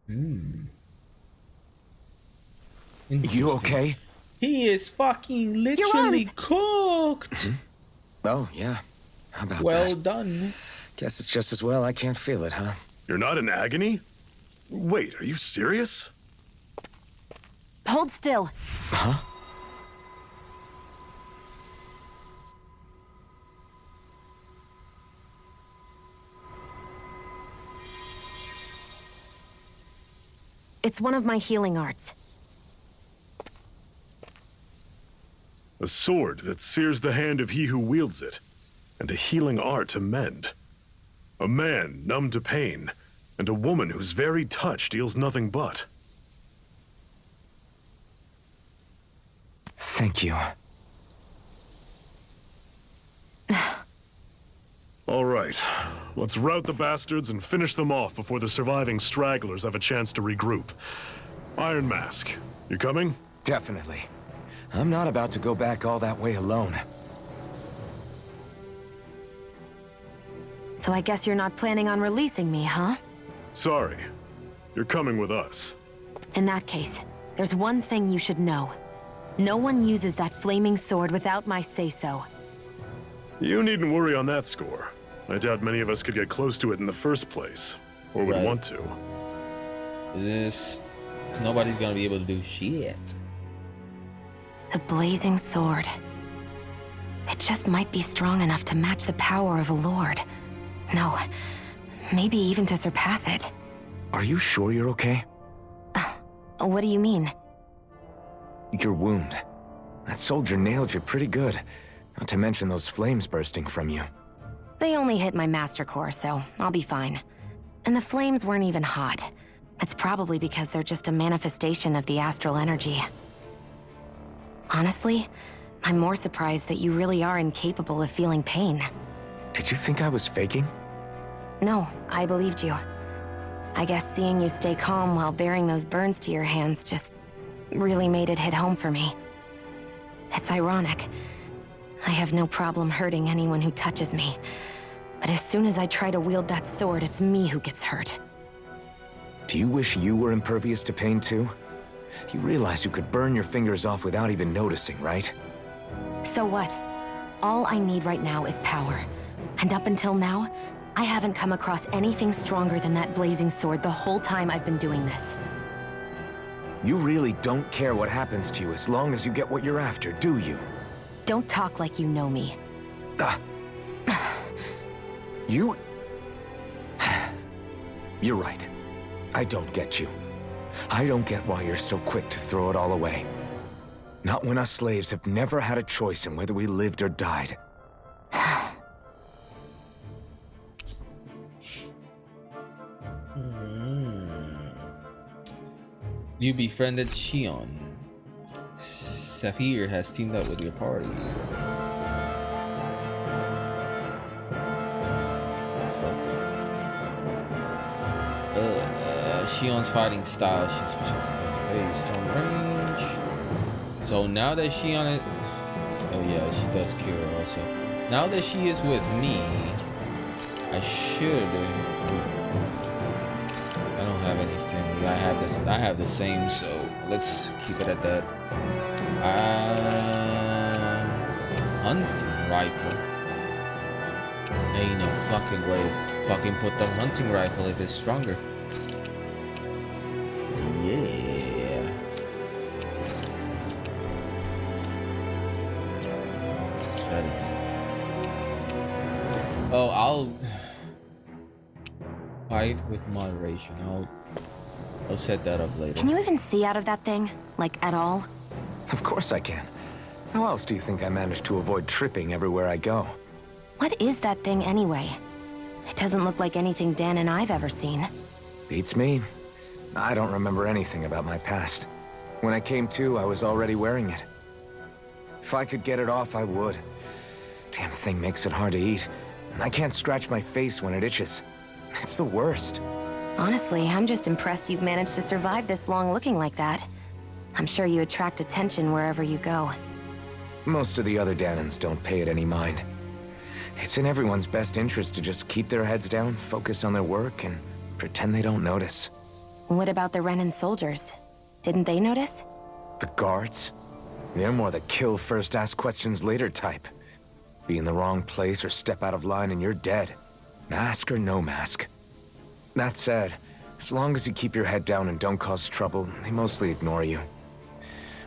Hmm. You Interesting. okay? He is fucking Your literally arms. cooked. Oh, yeah. How about Well that? done. Guess it's just as well I can't feel it, huh? You're not in agony? Wait, are you serious? Hold still. Huh? It's one of my healing arts. A sword that sears the hand of he who wields it, and a healing art to mend. A man numb to pain, and a woman whose very touch deals nothing but. Thank you. All right, let's rout the bastards and finish them off before the surviving stragglers have a chance to regroup. Iron Mask, you coming? Definitely. I'm not about to go back all that way alone. So I guess you're not planning on releasing me, huh? Sorry, you're coming with us. In that case, there's one thing you should know. No one uses that flaming sword without my say-so. You needn't worry on that score. I doubt many of us could get close to it in the first place, or would Right. want to. Nobody's gonna be able to do shit. The blazing sword. It just might be strong enough to match the power of a lord. No, maybe even to surpass it. Are you sure you're okay? What do you mean? Your wound. That soldier nailed you pretty good. Not to mention those flames bursting from you. They only hit my master core, so I'll be fine. And the flames weren't even hot. It's probably because they're just a manifestation of the astral energy. Honestly, I'm more surprised that you really are incapable of feeling pain. Did you think I was faking? No, I believed you. I guess seeing you stay calm while bearing those burns to your hands just really made it hit home for me. It's ironic. I have no problem hurting anyone who touches me. But as soon as I try to wield that sword, it's me who gets hurt. Do you wish you were impervious to pain too? You realize you could burn your fingers off without even noticing, right? So what? All I need right now is power. And up until now, I haven't come across anything stronger than that blazing sword the whole time I've been doing this. You really don't care what happens to you as long as you get what you're after, do you? Don't talk like you know me. Ah. You... You're right. I don't get you. I don't get why you're so quick to throw it all away. Not when us slaves have never had a choice in whether we lived or died. You befriended Shion. Saphir has teamed up with your party. Shion's fighting style. She specializes in long range. So now that Shion is... Oh yeah, she does cure also. Now that she is with me, I should... I don't have anything. I have this. I have the same, so let's keep it at that. Hunting rifle. Ain't no fucking way. Fucking put the hunting rifle if it's stronger. Yeah. Strategy. Oh, I'll fight with moderation. I'll set that up later. Can you even see out of that thing? Like, at all? Of course I can. How else do you think I managed to avoid tripping everywhere I go? What is that thing anyway? It doesn't look like anything Dan and I've ever seen. Beats me. I don't remember anything about my past. When I came to, I was already wearing it. If I could get it off, I would. Damn thing makes it hard to eat. And I can't scratch my face when it itches. It's the worst. Honestly, I'm just impressed you've managed to survive this long looking like that. I'm sure you attract attention wherever you go. Most of the other Danans don't pay it any mind. It's in everyone's best interest to just keep their heads down, focus on their work, and pretend they don't notice. What about the Renan soldiers? Didn't they notice? The guards? They're more the kill first, ask questions later type. Be in the wrong place or step out of line and you're dead. Mask or no mask. That said, as long as you keep your head down and don't cause trouble, they mostly ignore you.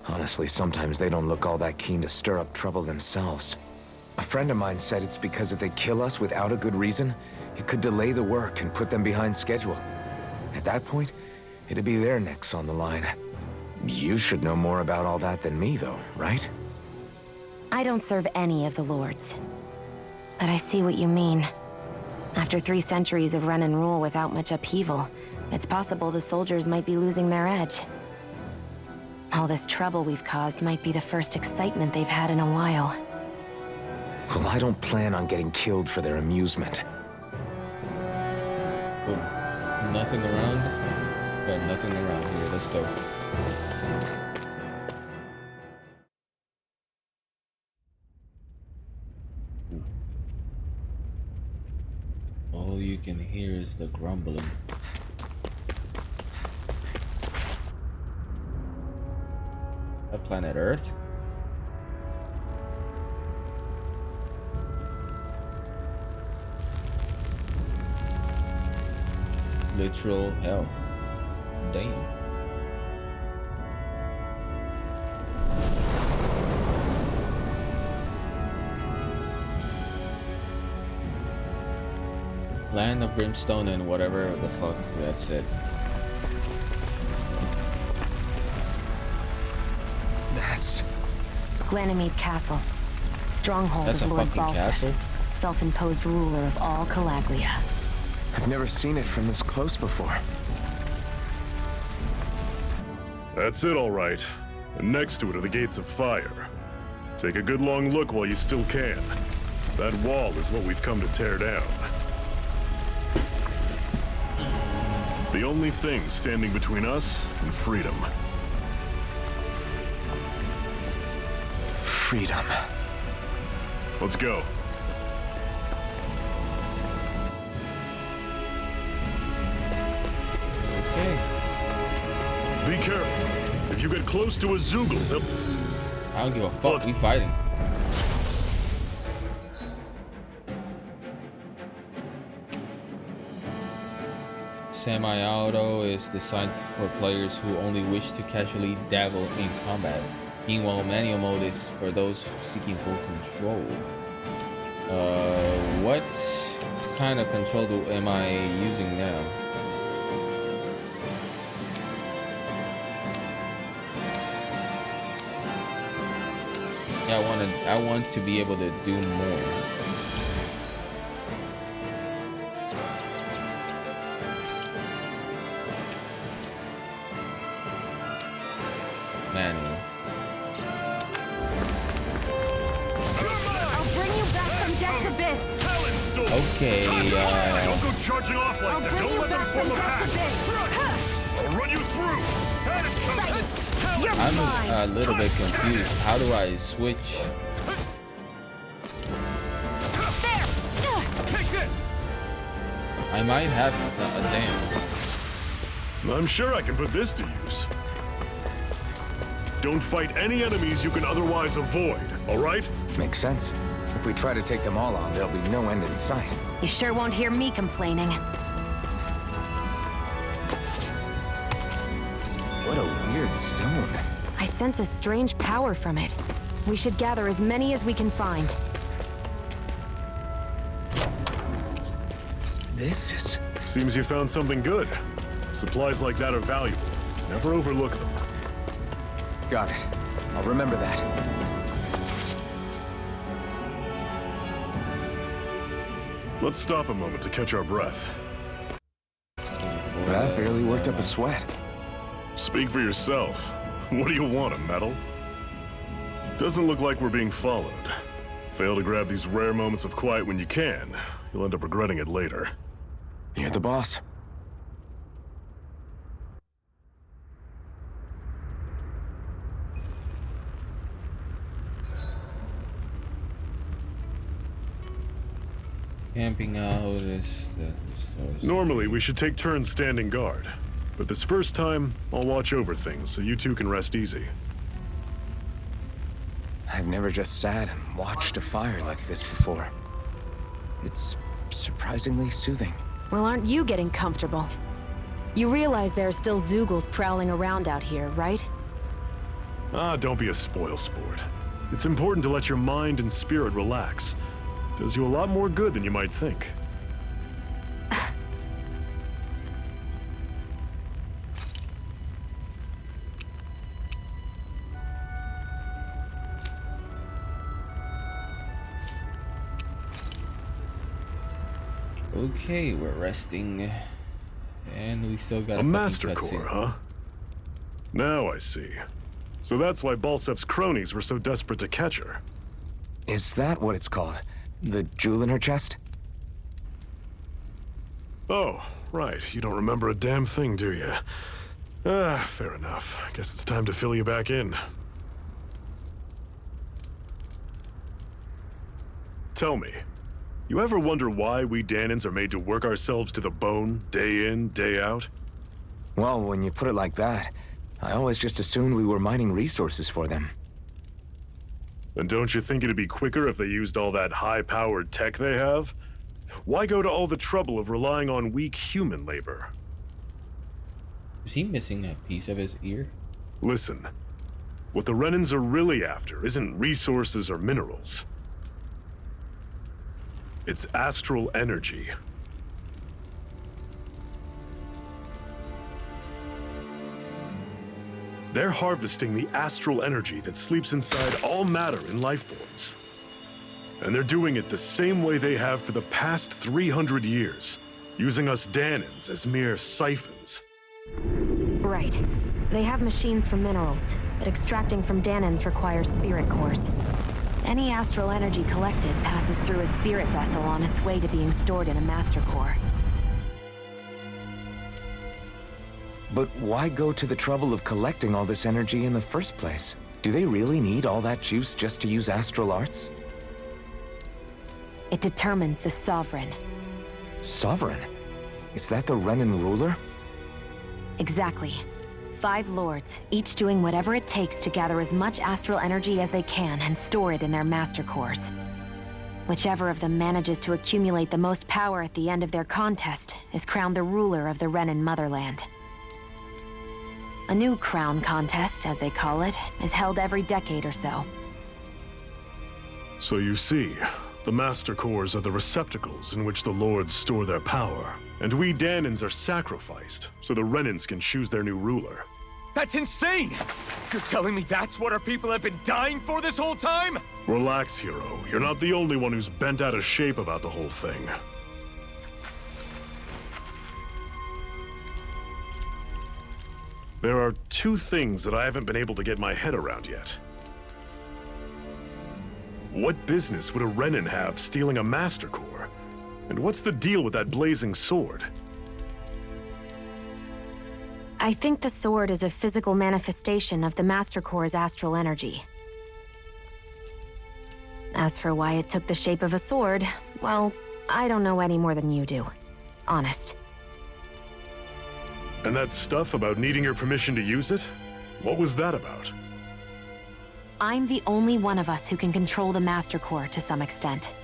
Honestly, sometimes they don't look all that keen to stir up trouble themselves. A friend of mine said it's because if they kill us without a good reason, it could delay the work and put them behind schedule. At that point, it'd be their necks on the line. You should know more about all that than me, though, right? I don't serve any of the lords. But I see what you mean. After 3 centuries of Renan rule without much upheaval, it's possible the soldiers might be losing their edge. All this trouble we've caused might be the first excitement they've had in a while. Well, I don't plan on getting killed for their amusement. Boom. Nothing around. Got nothing around here. Let's go. All you can hear is the grumbling. That planet Earth? Literal hell. Damn. Land of brimstone and whatever the fuck, that's it. That's... Glanimede Castle. Stronghold That's of a Lord fucking Balseth, castle? self-imposed ruler of all Calaglia. I've never seen it from this close before. That's it, all right. And next to it are the Gates of Fire. Take a good long look while you still can. That wall is what we've come to tear down. The only thing standing between us and freedom. Freedom. Let's go. Okay. Be careful. If you get close to a Zoogle, they'll... I don't give a fuck. We fighting. Semi-auto is designed for players who only wish to casually dabble in combat. Meanwhile, manual mode is for those seeking full control. What kind of control am I using now? Yeah, I want to be able to do more. Manual. I'll bring you back from Death's Abyss! Okay, Don't go charging off like I'll that. bring Don't you let them back form from a pack. Death's Abyss! I'll run you through. You're I'm mine! a little bit confused. How do I switch? There! Take this. I might have damn. I'm sure I can put this to use. Don't fight any enemies you can otherwise avoid, all right? Makes sense. If we try to take them all on, there'll be no end in sight. You sure won't hear me complaining. What a weird stone. I sense a strange power from it. We should gather as many as we can find. This is... Seems you found something good. Supplies like that are valuable. Never overlook them. Got it. I'll remember that. Let's stop a moment to catch our breath. That barely worked up a sweat. Speak for yourself. What do you want, a medal? Doesn't look like we're being followed. Fail to grab these rare moments of quiet when you can. You'll end up regretting it later. You're the boss. Camping out is Normally, we should take turns standing guard. But this first time, I'll watch over things so you two can rest easy. I've never just sat and watched a fire like this before. It's surprisingly soothing. Well, aren't you getting comfortable? You realize there are still Zeugles prowling around out here, right? Ah, don't be a spoil sport. It's important to let your mind and spirit relax. Does you a lot more good than you might think. Okay, we're resting. And we still got A Master Core, huh? Now I see. So that's why Balsef's cronies were so desperate to catch her. Is that what it's called? The jewel in her chest? Oh, right. You don't remember a damn thing, do you? Ah, fair enough. Guess it's time to fill you back in. Tell me, you ever wonder why we Dahnans are made to work ourselves to the bone, day in, day out? Well, when you put it like that, I always just assumed we were mining resources for them. And don't you think it'd be quicker if they used all that high-powered tech they have? Why go to all the trouble of relying on weak human labor? Is he missing a piece of his ear? Listen, what the Renans are really after isn't resources or minerals. It's astral energy. They're harvesting the astral energy that sleeps inside all matter in life forms. And they're doing it the same way they have for the past 300 years, using us Dahnans as mere siphons. Right. They have machines for minerals, but extracting from Dahnans requires spirit cores. Any astral energy collected passes through a spirit vessel on its way to being stored in a Master Core. But why go to the trouble of collecting all this energy in the first place? Do they really need all that juice just to use astral arts? It determines the Sovereign. Sovereign? Is that the Renan ruler? Exactly. 5 lords, each doing whatever it takes to gather as much astral energy as they can and store it in their Master Cores. Whichever of them manages to accumulate the most power at the end of their contest is crowned the ruler of the Renan motherland. A new crown contest, as they call it, is held every decade or so. So you see, the Master Cores are the receptacles in which the Lords store their power. And we Dahnans are sacrificed, so the Renans can choose their new ruler. That's insane! You're telling me that's what our people have been dying for this whole time? Relax, hero. You're not the only one who's bent out of shape about the whole thing. There are 2 things that I haven't been able to get my head around yet. What business would a Renan have stealing a Master Core? And what's the deal with that blazing sword? I think the sword is a physical manifestation of the Master Core's astral energy. As for why it took the shape of a sword, well, I don't know any more than you do. Honest. And that stuff about needing your permission to use it? What was that about? I'm the only one of us who can control the Master Core to some extent.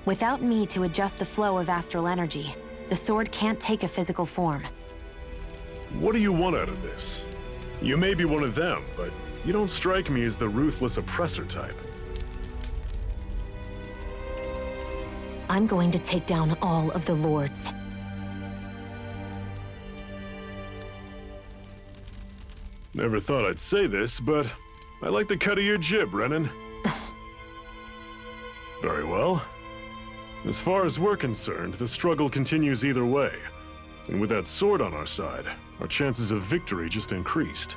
Without me to adjust the flow of astral energy, the sword can't take a physical form. What do you want out of this? You may be one of them, but you don't strike me as the ruthless oppressor type. I'm going to take down all of the lords. Never thought I'd say this, but I like the cut of your jib, Renan. Very well. As far as we're concerned, the struggle continues either way. And with that sword on our side, our chances of victory just increased.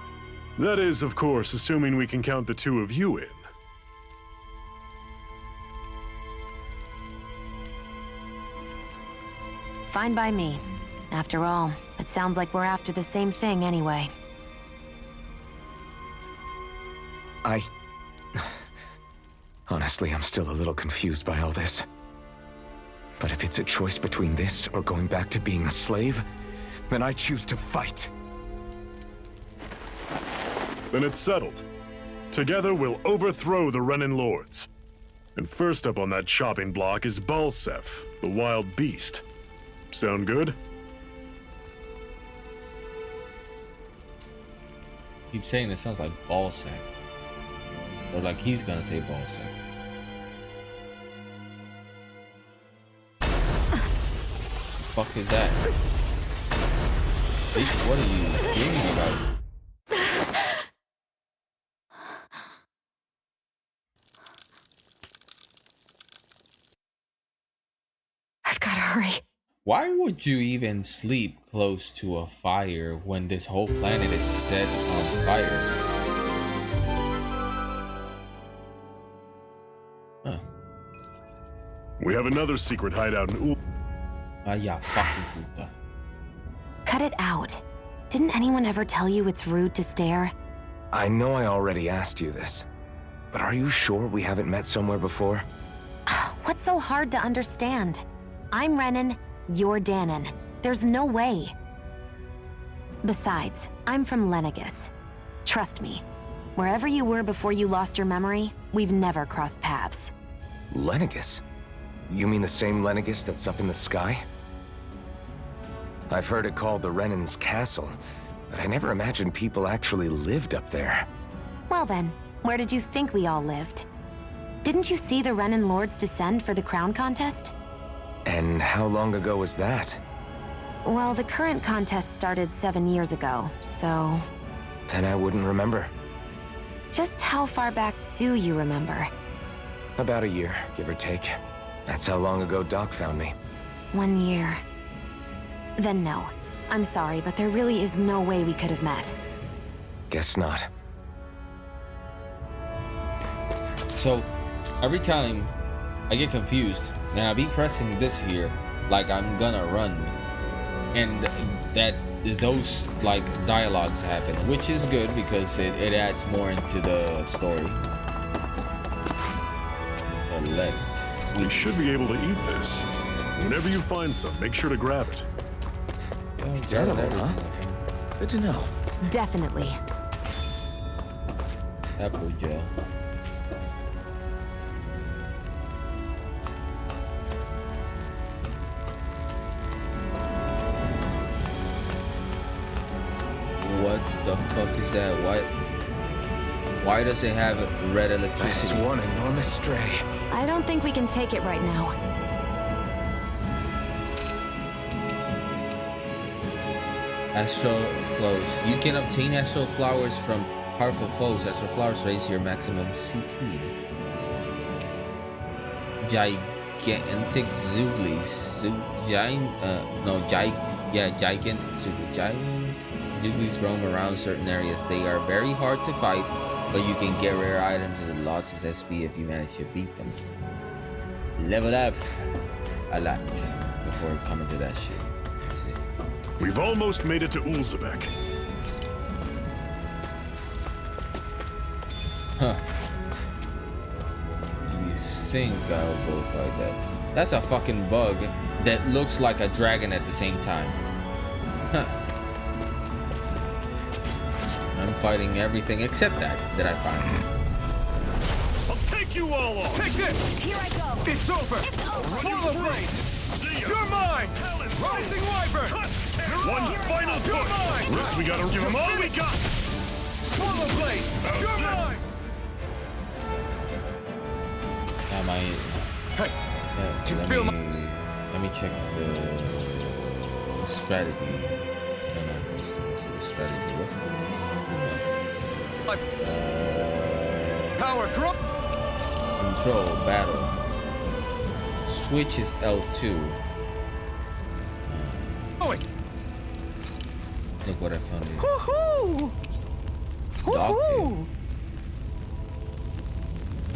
That is, of course, assuming we can count the 2 of you in. Fine by me. After all, it sounds like we're after the same thing anyway. Honestly, I'm still a little confused by all this. But if it's a choice between this or going back to being a slave, then I choose to fight. Then it's settled. Together we'll overthrow the Renan Lords. And first up on that chopping block is Balseph, the wild beast. Sound good? Keep saying it sounds like ball sack. Or like he's gonna say ball sack. Fuck is that? Bitch, what are you dreaming about? I've gotta hurry. Why would you even sleep close to a fire when this whole planet is set on fire? Huh. We have another secret hideout in Ul. Ah, yeah, fucking puta. Cut it out. Didn't anyone ever tell you it's rude to stare? I know I already asked you this, but are you sure we haven't met somewhere before? What's so hard to understand? I'm Renan, you're Danon. There's no way. Besides, I'm from Lenegis. Trust me, wherever you were before you lost your memory, we've never crossed paths. Lenegis? You mean the same Lenegis that's up in the sky? I've heard it called the Renan's Castle, but I never imagined people actually lived up there. Well then, where did you think we all lived? Didn't you see the Renan Lords descend for the crown contest? And how long ago was that? Well, the current contest started 7 years ago, so... Then I wouldn't remember. Just how far back do you remember? About a year, give or take. That's how long ago Doc found me. 1 year. Then no. I'm sorry, but there really is no way we could have met. Guess not. So, every time I get confused, and I'll be pressing this here, like I'm gonna run, and that those like dialogues happen, which is good because it adds more into the story. We should be able to eat this. Whenever you find some, make sure to grab it. It's edible, huh? Good to know. Definitely. Apple gel. What the fuck is that? Why does it have red That's electricity? one enormous stray. I don't think we can take it right now. Astral flows. You can obtain astral flowers from powerful foes. Astral flowers raise your maximum CP. Gigantic Zoogly. Gigantic Zoogly. Giant Zooglies roam around certain areas. They are very hard to fight, but you can get rare items and lots of SP if you manage to beat them. Level up a lot before coming to that shit. Let's see. We've almost made it to Ulzebek. Huh. You think I'll go fight that? That's a fucking bug that looks like a dragon at the same time. Huh. I'm fighting everything except that I find. I'll take you all on! Take this! Here I go! It's over! It's over! Swallow Blade! See ya! You're mine! Talon, Rising Wyvern! one final You're push! mine! Rest, we gotta give them all we got! Swallow Blade! You're mine! Am I? Hey, you feel Let me check the strategy. No, not this. What's the strategy? What's the power grip! control battle? Switch is L2. Going! Look what I found here. Woohoo! Dog tail.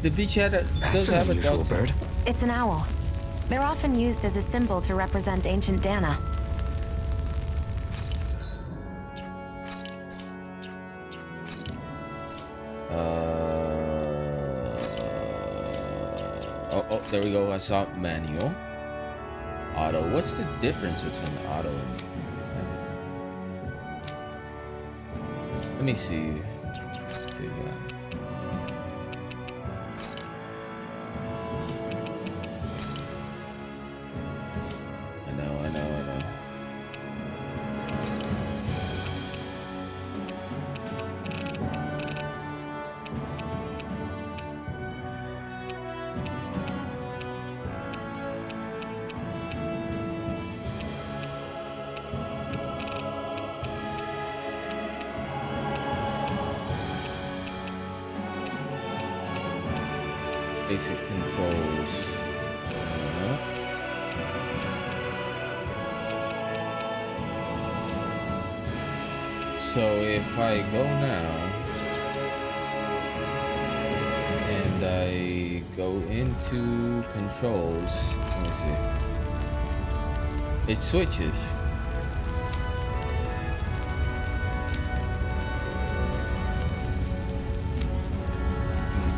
The beach does That's have an a unusual dog tail. bird. It's an owl. They're often used as a symbol to represent ancient Dana. Oh, there we go. I saw manual. Auto. What's the difference between auto and manual? Let me see. Okay, yeah. I know. Basic controls. So if I go now and I go into controls, let me see. It switches.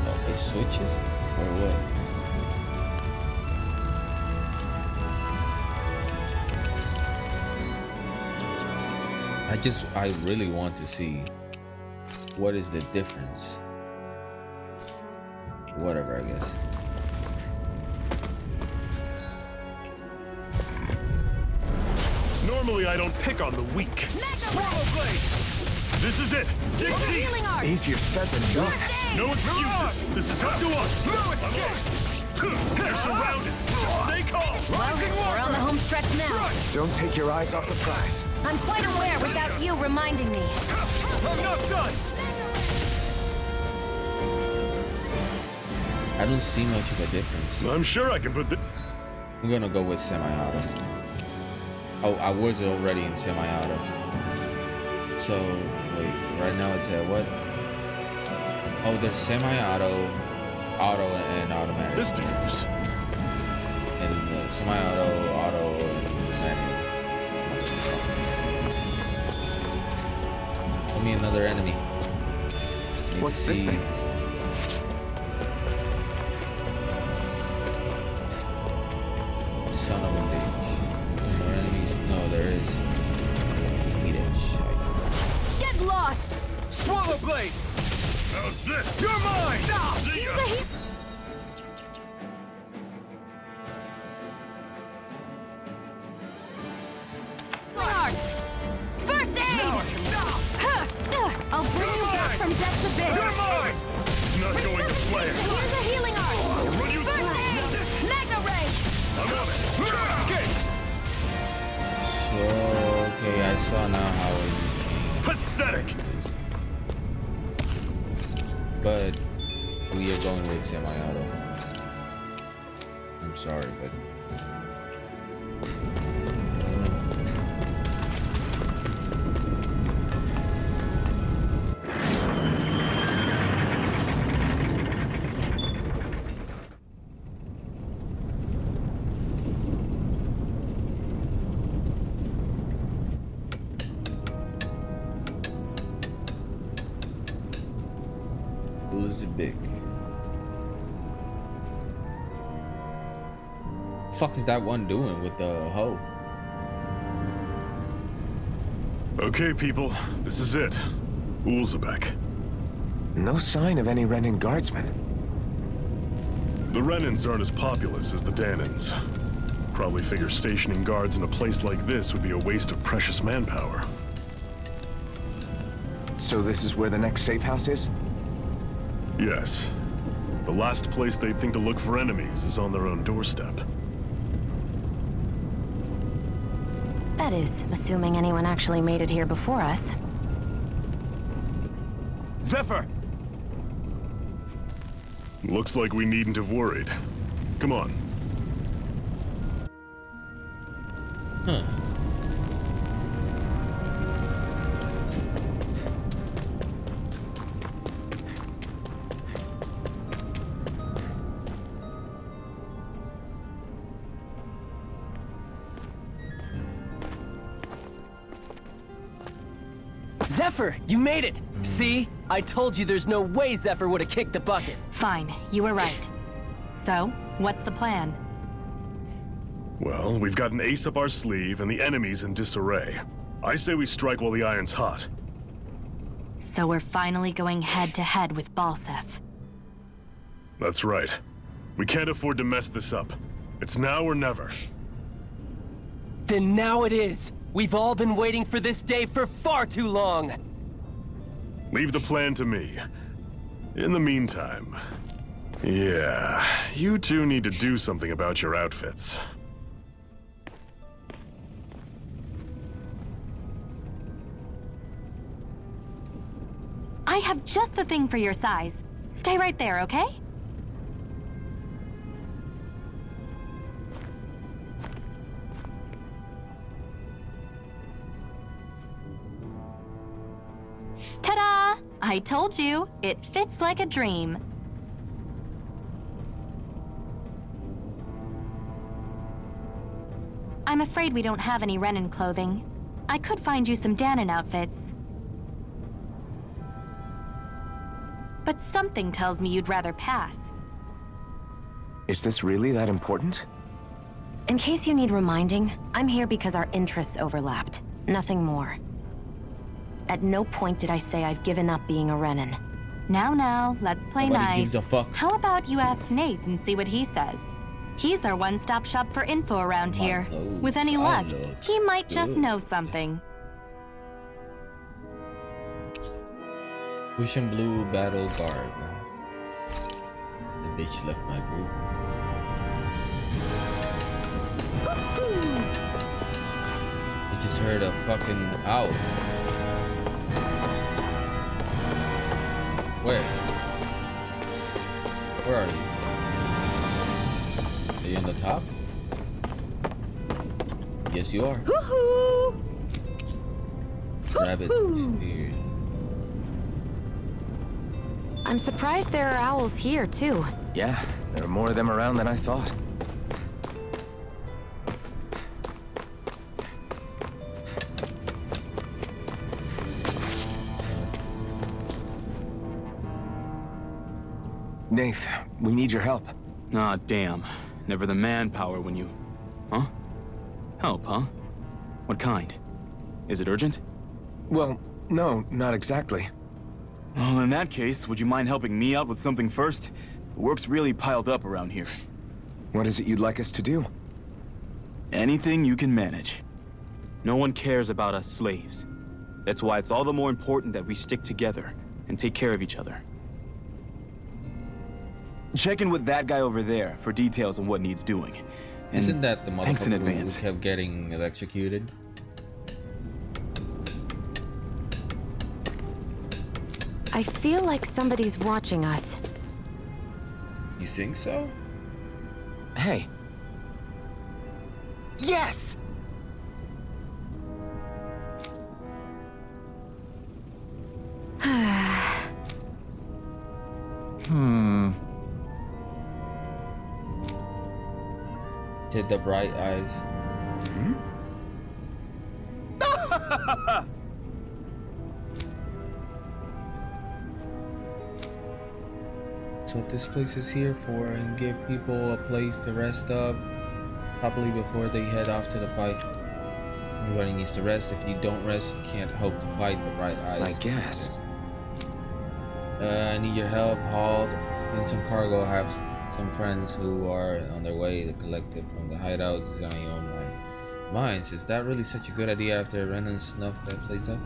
Oh, it switches? Or what? I really want to see what is the difference. Whatever, I guess. Normally, I don't pick on the weak. Swallow blade! This is it! Dig deep! Easier said than done. No excuses! This is up to us! They're surrounded! Stay calm! Well, we're on the home stretch now. Don't take your eyes off the prize. I'm quite aware without you reminding me. I'm not done! I don't see much of a difference. I'm sure I can put the... I'm gonna go with semi-auto. Oh, I was already in semi-auto. So, wait, right now it's at what? Oh, there's semi-auto, auto, and automatic. Distance. And semi-auto, auto, and manual. Give me another enemy. Need What's to this see- thing? Son of a bitch. More enemies? No, there is. Eat it, shite. Get lost! Swallow blade! How's this? You're mine! See ya! First aid! I'll bring you back from death's abyss. You're mine! It's not going to plan. Here's a healing art. Run you First through! aid! Mega ray! I'm on it! Okay. So, okay, I saw now how it became. Pathetic! But we are going with semi-auto. I'm sorry, but Elizabeth. Fuck is that one doing with the hoe? Okay, people, this is it. Ulzebek. No sign of any Renan guardsmen. The Renans aren't as populous as the Danans. Probably figure stationing guards in a place like this would be a waste of precious manpower. So this is where the next safe house is? Yes. The last place they'd think to look for enemies is on their own doorstep. That is, assuming anyone actually made it here before us. Zephyr! Looks like we needn't have worried. Come on. Huh. Zephyr, you made it! See? I told you there's no way Zephyr would have kicked the bucket. Fine, you were right. So, what's the plan? Well, we've got an ace up our sleeve and the enemy's in disarray. I say we strike while the iron's hot. So we're finally going head-to-head with Balseph. That's right. We can't afford to mess this up. It's now or never. Then now it is! We've all been waiting for this day for far too long! Leave the plan to me. In the meantime... Yeah, you two need to do something about your outfits. I have just the thing for your size. Stay right there, okay? Ta-da! I told you, it fits like a dream. I'm afraid we don't have any Renan clothing. I could find you some Danon outfits. But something tells me you'd rather pass. Is this really that important? In case you need reminding, I'm here because our interests overlapped. Nothing more. At no point did I say I've given up being a Renan. Now, let's play Nobody nice. gives a fuck. How about you ask Nate and see what he says? He's our one-stop shop for info around My here. clothes, With any I luck, look he might just good. know something. Pushing Blue Battle Guard. The bitch left my group. I just heard a fucking owl. Where? Where are you? Are you on the top? Yes, you are. Woohoo! Rabbit disappeared. I'm surprised there are owls here, too. Yeah, there are more of them around than I thought. Nath, we need your help. Ah, damn. Never the manpower when you... Huh? Help, huh? What kind? Is it urgent? Well, no, not exactly. Well, in that case, would you mind helping me out with something first? The work's really piled up around here. What is it you'd like us to do? Anything you can manage. No one cares about us slaves. That's why it's all the more important that we stick together and take care of each other. Check in with that guy over there for details on what needs doing. And Isn't that the thanks in motherfucker who advance. kept getting electrocuted? I feel like somebody's watching us. You think so? Hey, Yes! Did the bright eyes? So this place is here for and give people a place to rest up, probably before they head off to the fight. Everybody needs to rest. If you don't rest, you can't hope to fight the bright eyes. I guess. I need your help, hauled. Need some cargo. I have some friends who are on their way to collect it from the hideout Zion Mines. Is that really such a good idea after Renan snuffed that place up?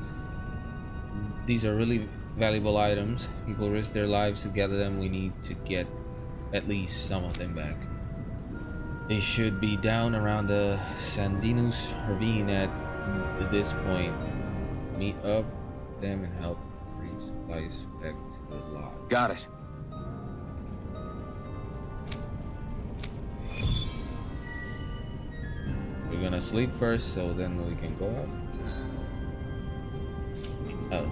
These are really valuable items. People risk their lives to gather them. We need to get at least some of them back. They should be down around the Sandinus ravine at this point. Meet up them and help bring supplies back to the lodge. Got it. We're gonna sleep first, so then we can go out. Oh,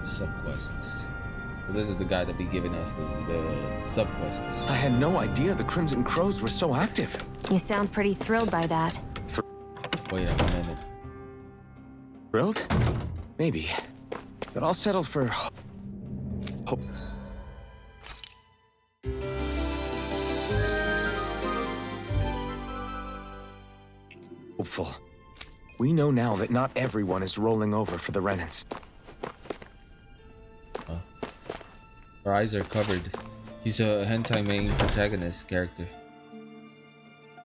subquests. So this is the guy that be giving us the subquests. I had no idea the Crimson Crows were so active. You sound pretty thrilled by that. Wait a minute. Thrilled? Maybe. But I'll settle for... hopeful. We know now that not everyone is rolling over for the Renans. Her eyes are covered. She's a hentai main protagonist character.